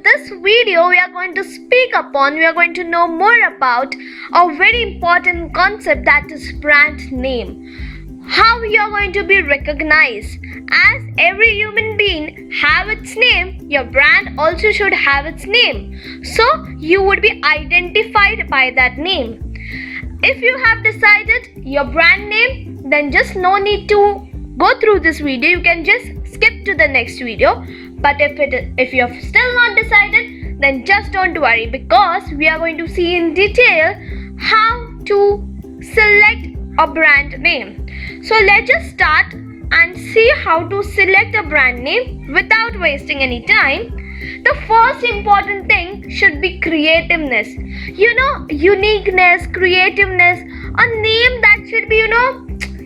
in this video, we are going to know more about a very important concept, that is brand name. How you are going to be recognized. As every human being have its name, your brand also should have its name. So you would be identified by that name. If you have decided your brand name, then just no need to go through this video. You can just skip to the next video. But if you have still not decided, then just don't worry, because we are going to see in detail how to select a brand name. So let's just start and see how to select a brand name without wasting any time. The first important thing should be creativeness. Uniqueness, creativeness. A name that should be,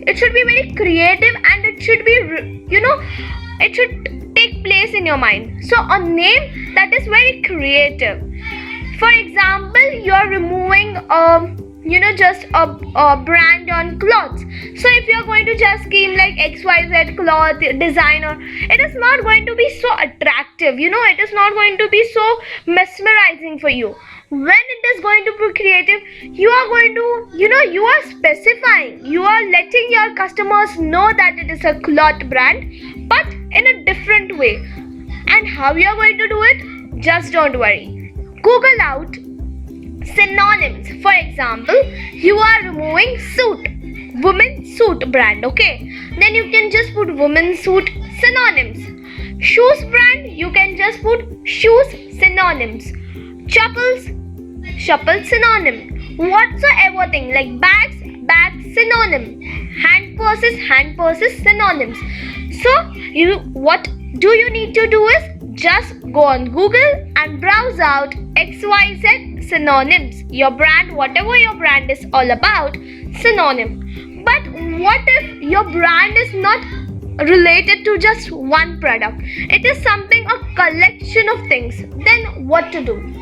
it should be very creative, and it should be, it should take place in your mind. So a name that is very creative. For example, you are removing just a brand on clothes. So if you are going to just scheme like XYZ cloth designer, it is not going to be so attractive. It is not going to be so mesmerizing for you. When it is going to be creative, you are going to, you are specifying, you are letting your customers know that it is a cloth brand, but in a different way. And how you are going to do it? Just don't worry. Google out synonyms. For example, you are removing suit, women suit brand, okay? Then you can just put women suit synonyms. Shoes brand, you can just put shoes synonyms. Chappals synonym. Whatsoever thing like bags synonym. Hand purses synonyms. So what do you need to do is just go on Google and browse out XYZ synonyms. Your brand, whatever your brand is all about, synonym. But what if your brand is not related to just one product? It is something, a collection of things. Then what to do?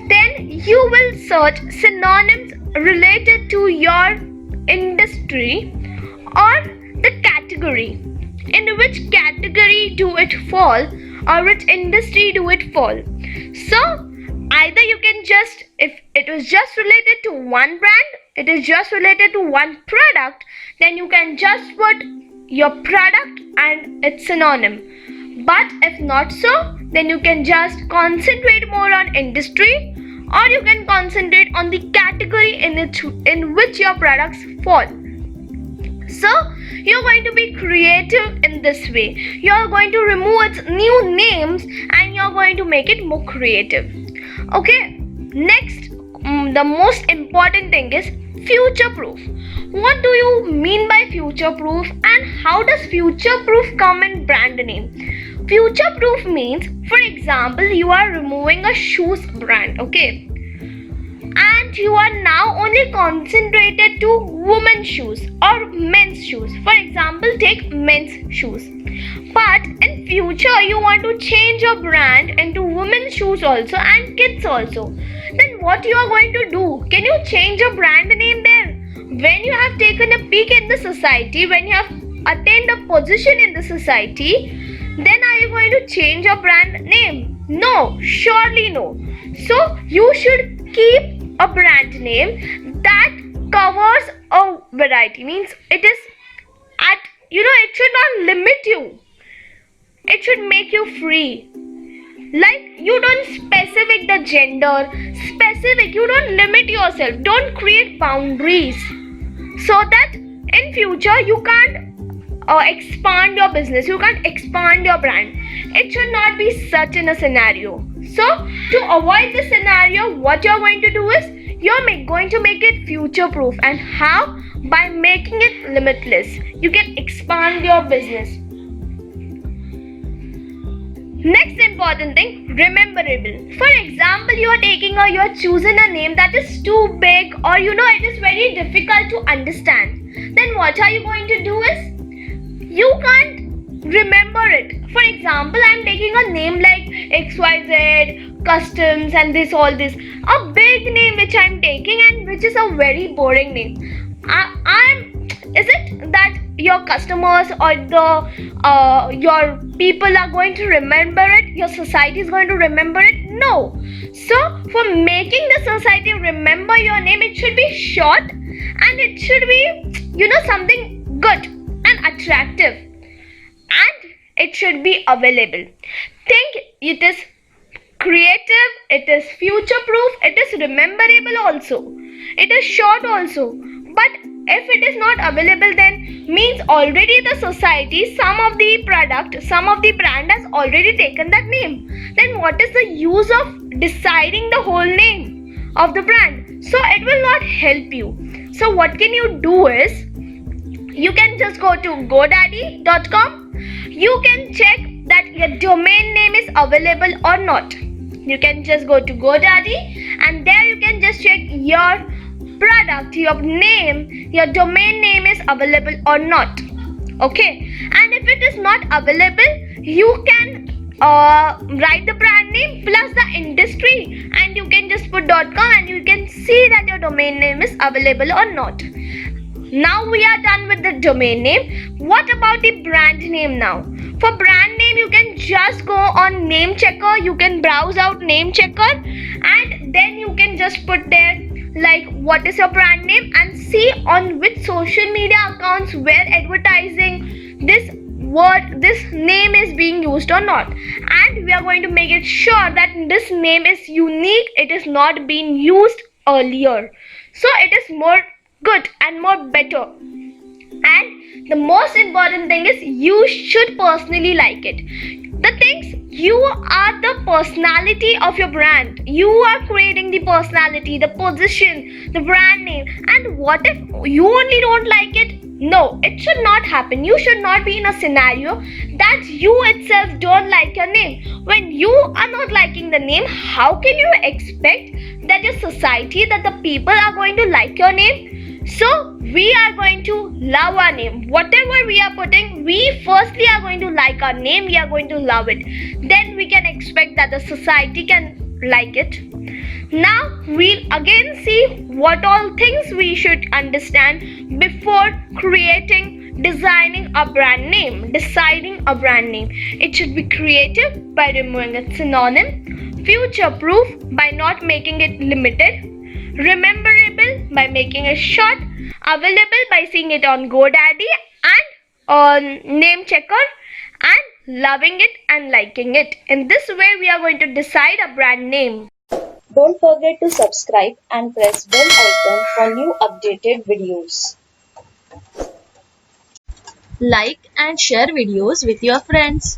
Then you will search synonyms related to your industry or the category. In which category do it fall, or which industry do it fall? So either you can just, if it is just related to one brand, it is just related to one product, then you can just put your product and its synonym. But if not so, then you can just concentrate more on industry, or you can concentrate on the category in which your products fall. So you're going to be creative in this way. You're going to remove its new names and you're going to make it more creative. Okay, next, the most important thing is future proof. What do you mean by future proof, and how does future proof come in brand name? Future proof means, for example, you are removing a shoes brand, okay? And you are now only concentrated to women's shoes or men's shoes. For example, take men's shoes. But in future, you want to change your brand into women's shoes also and kids also. Then what you are going to do? Can you change your brand name there? When you have taken a peek in the society, when you have attained a position in the society, then are you going to change your brand name? No, surely no. So you should keep a brand name that covers a variety. Means it is at, it should not limit you. It should make you free. Like, you don't specific the gender, you don't limit yourself. Don't create boundaries, so that in future you can't expand your business, you can't expand your brand. It should not be such in a scenario. So to avoid this scenario, what you're going to do is you're going to make it future proof. And how? By making it limitless. You can expand your business. Next important thing, rememberable. For example, you are choosing a name that is too big, or it is very difficult to understand. Then what are you going to do is, you can't remember it. For example, I'm taking a name like XYZ Customs and all this. A big name which I'm taking, and which is a very boring name. Is it that your customers or your people are going to remember it? Your society is going to remember it? No. So for making the society remember your name, it should be short and it should be, something good and attractive. And it should be available. Think it is creative, it is future proof, it is rememberable also. It is short also. But if it is not available, then means already the society, some of the product, some of the brand has already taken that name. Then what is the use of deciding the whole name of the brand? So it will not help you. So what can you do is, you can just go to godaddy.com. You can check that your domain name is available or not. You can just go to GoDaddy and there you can just check your product, your name, your domain name is available or not. Okay, and if it is not available, you can write the brand name plus the industry and you can just put .com and you can see that your domain name is available or not. Now we are done with the domain name. What about the brand name now? For brand name, you can just go on name checker. You can browse out name checker and then you can just put there like what is your brand name and see on which social media accounts where advertising this word, this name is being used or not. And we are going to make it sure that this name is unique. It is not being used earlier. So it is more good and more better. And the most important thing is you should personally like it. The things, you are the personality of your brand. You are creating the personality, the position, the brand name. And what if you only don't like it? No, it should not happen. You should not be in a scenario that you itself don't like your name. When you are not liking the name, how can you expect that your society, that the people are going to like your name? So we are going to love our name. Whatever we are putting, we firstly are going to like our name. We are going to love it. Then we can expect that the society can like it. Now we'll again see what all things we should understand before designing a brand name, deciding a brand name. It should be creative by removing its synonym, future proof by not making it limited, rememberable by making it short, available by seeing it on GoDaddy and on name checker, and loving it and liking it. In this way we are going to decide a brand name. Don't forget to subscribe and press bell icon for new updated videos. Like and share videos with your friends.